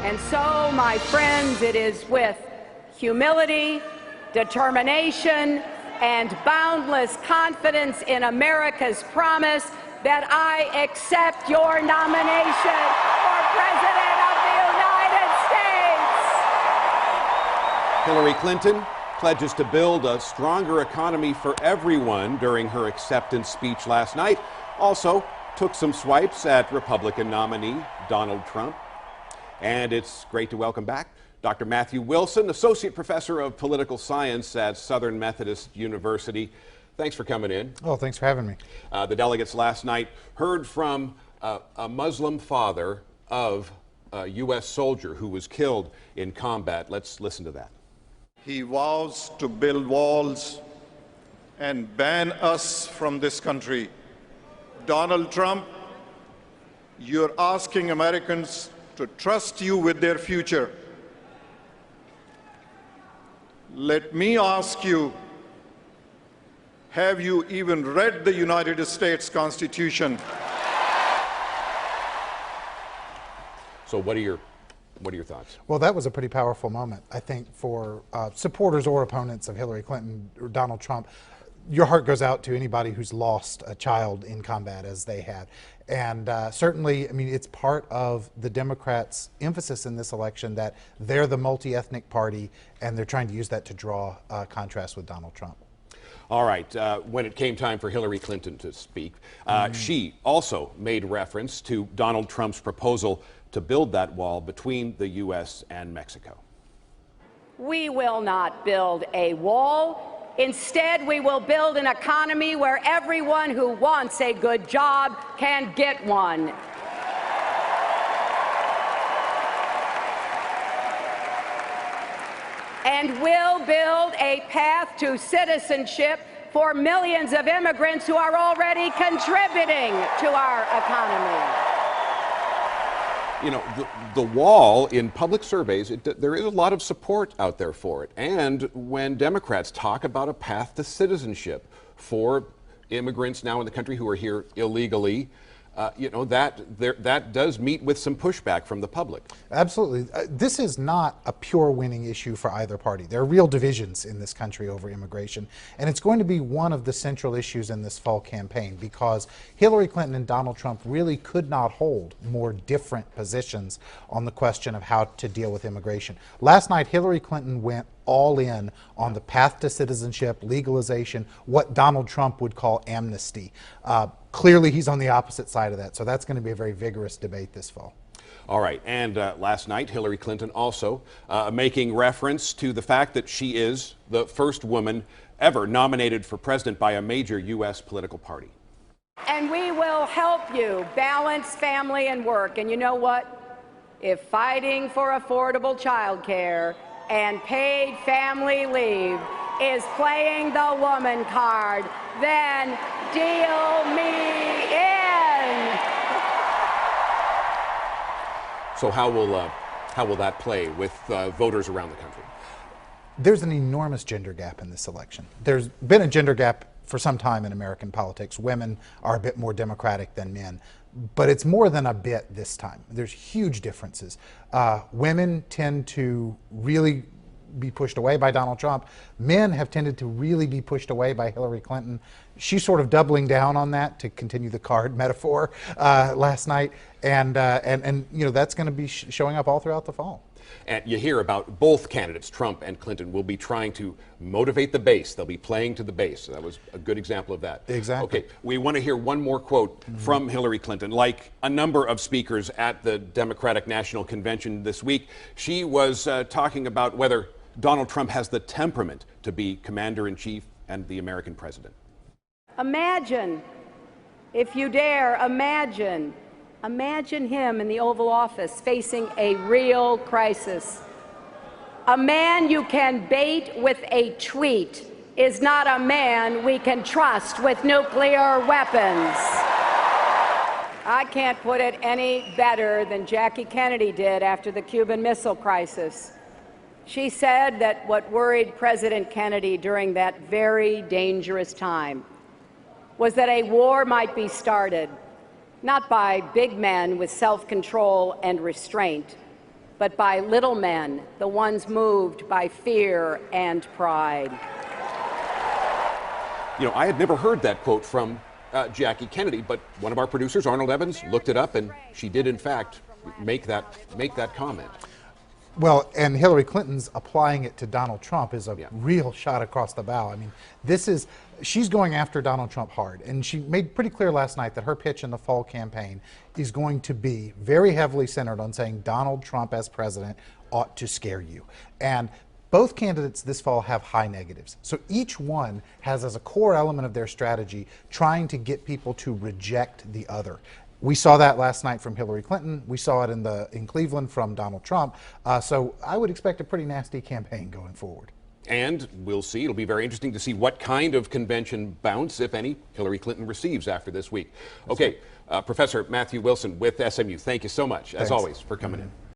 And so, my friends, it is with humility, determination, and boundless confidence in America's promise that I accept your nomination for President of the United States. Hillary Clinton pledges to build a stronger economy for everyone during her acceptance speech last night. Also took some swipes at Republican nominee Donald Trump. And it's great to welcome back Dr. Matthew Wilson, Associate Professor of Political Science at Southern Methodist University. Thanks for coming in. Oh, thanks for having me. The delegates last night heard from a Muslim father of a U.S. soldier who was killed in combat. Let's listen to that. He vows to build walls and ban us from this country. Donald Trump, you're asking Americans to trust you with their future. Let me ask you, have you even read the United States Constitution? So what are your thoughts? Well, that was a pretty powerful moment, I think, for supporters or opponents of Hillary Clinton or Donald Trump. Your heart goes out to anybody who's lost a child in combat, as they had. And certainly, I mean, it's part of the Democrats' emphasis in this election that they're the multi-ethnic party, and they're trying to use that to draw contrast with Donald Trump. All right, when it came time for Hillary Clinton to speak, she also made reference to Donald Trump's proposal to build that wall between the U.S. and Mexico. We will not build a wall. Instead, we will build an economy where everyone who wants a good job can get one. And we'll build a path to citizenship for millions of immigrants who are already contributing to our economy. You know, the wall, in public surveys, there is a lot of support out there for it. And when Democrats talk about a path to citizenship for immigrants now in the country who are here illegally, you know, that does meet with some pushback from the public. Absolutely. This is not a pure winning issue for either party. There are real divisions in this country over immigration, and it's going to be one of the central issues in this fall campaign, because Hillary Clinton and Donald Trump really could not hold more different positions on the question of how to deal with immigration. Last night, Hillary Clinton went all in on the path to citizenship, legalization, what Donald Trump would call amnesty. Clearly, he's on the opposite side of that, so that's going to be a very vigorous debate this fall. All right, and last night, Hillary Clinton also making reference to the fact that she is the first woman ever nominated for president by a major U.S. political party. And we will help you balance family and work. And you know what? If fighting for affordable child care and paid family leave is playing the woman card, then deal me in. So how will that play with voters around the country? There's an enormous gender gap in this election. There's been a gender gap for some time in American politics. Women are a bit more Democratic than men, but it's more than a bit this time. There's huge differences. Women tend to really be pushed away by Donald Trump. Men have tended to really be pushed away by Hillary Clinton. She's sort of doubling down on that, to continue the card metaphor, last night, and you know, that's going to be showing up all throughout the fall. And you hear about both candidates, Trump and Clinton, will be trying to motivate the base. They'll be playing to the base. That was a good example of that. Exactly. Okay, we want to hear one more quote from Hillary Clinton. Like a number of speakers at the Democratic National Convention this week, she was talking about whether Donald Trump has the temperament to be commander-in-chief and the American president. Imagine, if you dare, imagine him in the Oval Office facing a real crisis. A man you can bait with a tweet is not a man we can trust with nuclear weapons. I can't put it any better than Jackie Kennedy did after the Cuban Missile Crisis. She said that what worried President Kennedy during that very dangerous time was that a war might be started, not by big men with self-control and restraint, but by little men, the ones moved by fear and pride. You know, I had never heard that quote from Jackie Kennedy, but one of our producers, Arnold Evans, looked it up, and she did, in fact, make that comment. Well, and Hillary Clinton's applying it to Donald Trump is a Yeah. real shot across the bow. I mean, she's going after Donald Trump hard. And she made pretty clear last night that her pitch in the fall campaign is going to be very heavily centered on saying Donald Trump as president ought to scare you. And both candidates this fall have high negatives. So each one has as a core element of their strategy trying to get people to reject the other. We saw that last night from Hillary Clinton. We saw it in Cleveland from Donald Trump. So I would expect a pretty nasty campaign going forward. And we'll see. It'll be very interesting to see what kind of convention bounce, if any, Hillary Clinton receives after this week. Okay, Professor Matthew Wilson with SMU, thank you so much, as always, for coming in.